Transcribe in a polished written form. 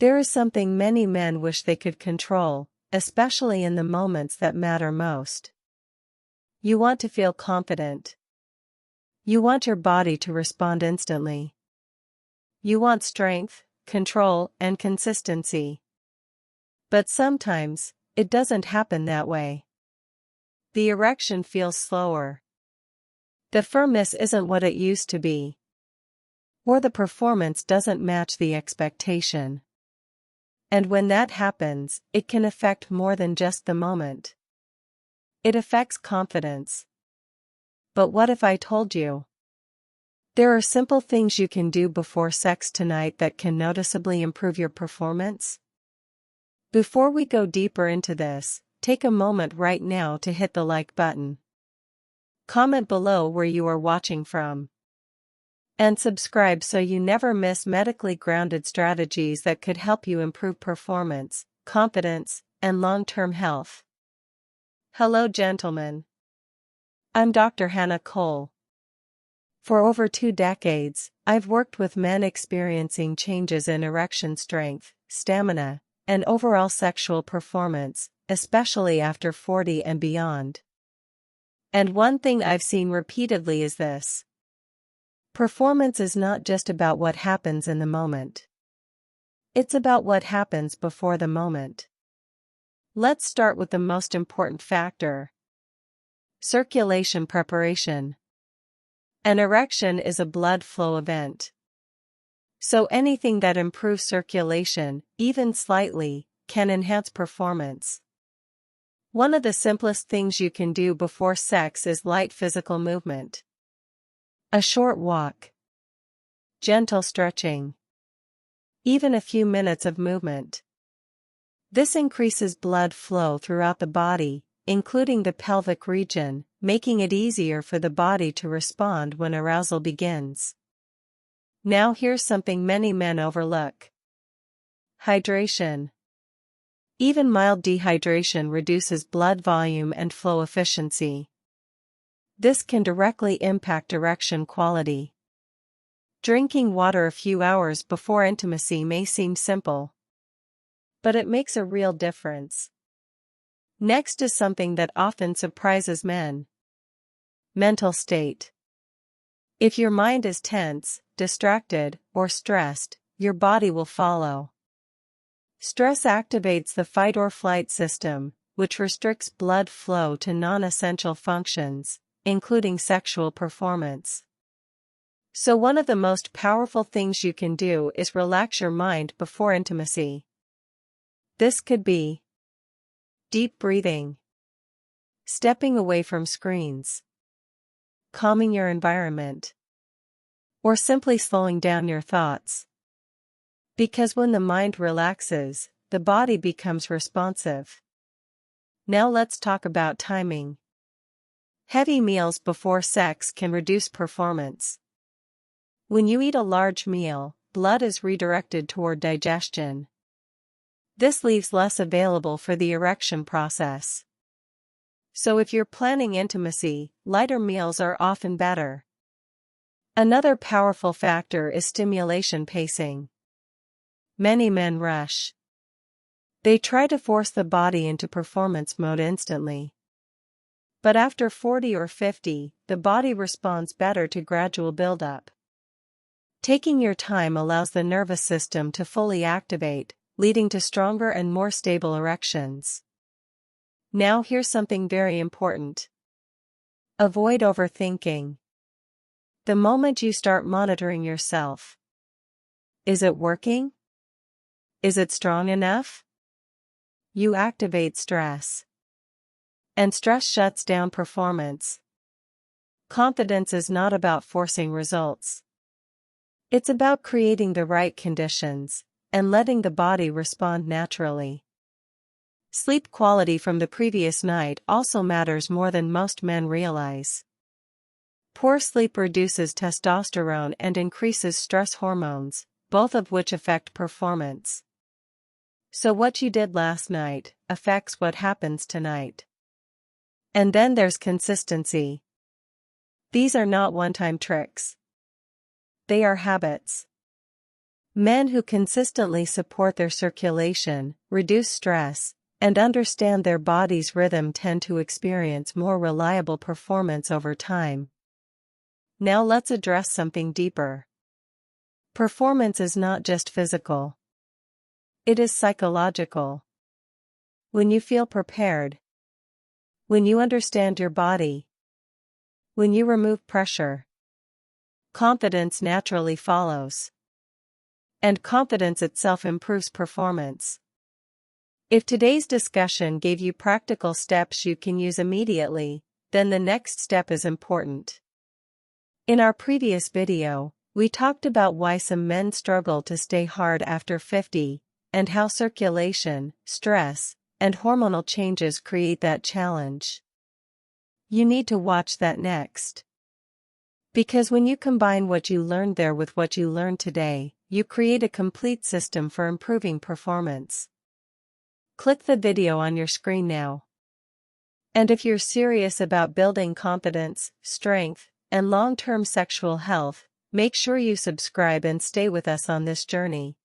There is something many men wish they could control, especially in the moments that matter most. You want to feel confident. You want your body to respond instantly. You want strength, control, and consistency. But sometimes, it doesn't happen that way. The erection feels slower. The firmness isn't what it used to be. Or the performance doesn't match the expectation. And when that happens, it can affect more than just the moment. It affects confidence. But what if I told you? There are simple things you can do before sex tonight that can noticeably improve your performance. Before we go deeper into this, take a moment right now to hit the like button. Comment below where you are watching from. And subscribe so you never miss medically grounded strategies that could help you improve performance, confidence, and long-term health. Hello, gentlemen. I'm Dr. Hannah Cole. For over 2 decades, I've worked with men experiencing changes in erection strength, stamina, and overall sexual performance, especially after 40 and beyond. And one thing I've seen repeatedly is this. Performance is not just about what happens in the moment. It's about what happens before the moment. Let's start with the most important factor. Circulation preparation. An erection is a blood flow event. So anything that improves circulation, even slightly, can enhance performance. One of the simplest things you can do before sex is light physical movement. A short walk. Gentle stretching. Even a few minutes of movement. This increases blood flow throughout the body, including the pelvic region, making it easier for the body to respond when arousal begins. Now here's something many men overlook. Hydration. Even mild dehydration reduces blood volume and flow efficiency. This can directly impact erection quality. Drinking water a few hours before intimacy may seem simple, but it makes a real difference. Next is something that often surprises men. Mental state. If your mind is tense, distracted, or stressed, your body will follow. Stress activates the fight or flight system, which restricts blood flow to non-essential functions, including sexual performance. So one of the most powerful things you can do is relax your mind before intimacy. This could be deep breathing, stepping away from screens, calming your environment, or simply slowing down your thoughts. Because when the mind relaxes, the body becomes responsive. Now let's talk about timing. Heavy meals before sex can reduce performance. When you eat a large meal, blood is redirected toward digestion. This leaves less available for the erection process. So if you're planning intimacy, lighter meals are often better. Another powerful factor is stimulation pacing. Many men rush. They try to force the body into performance mode instantly. But after 40 or 50, the body responds better to gradual buildup. Taking your time allows the nervous system to fully activate, leading to stronger and more stable erections. Now here's something very important. Avoid overthinking. The moment you start monitoring yourself. Is it working? Is it strong enough? You activate stress. And stress shuts down performance. Confidence is not about forcing results. It's about creating the right conditions, and letting the body respond naturally. Sleep quality from the previous night also matters more than most men realize. Poor sleep reduces testosterone and increases stress hormones, both of which affect performance. So what you did last night affects what happens tonight. And then there's consistency. These are not one-time tricks. They are habits. Men who consistently support their circulation, reduce stress, and understand their body's rhythm tend to experience more reliable performance over time. Now let's address something deeper. Performance is not just physical. It is psychological. When you feel prepared, when you understand your body, when you remove pressure, confidence naturally follows. And confidence itself improves performance. If today's discussion gave you practical steps you can use immediately, then the next step is important. In our previous video, we talked about why some men struggle to stay hard after 50, and how circulation, stress, and hormonal changes create that challenge. You need to watch that next. Because when you combine what you learned there with what you learned today, you create a complete system for improving performance. Click the video on your screen now. And if you're serious about building confidence, strength, and long-term sexual health, make sure you subscribe and stay with us on this journey.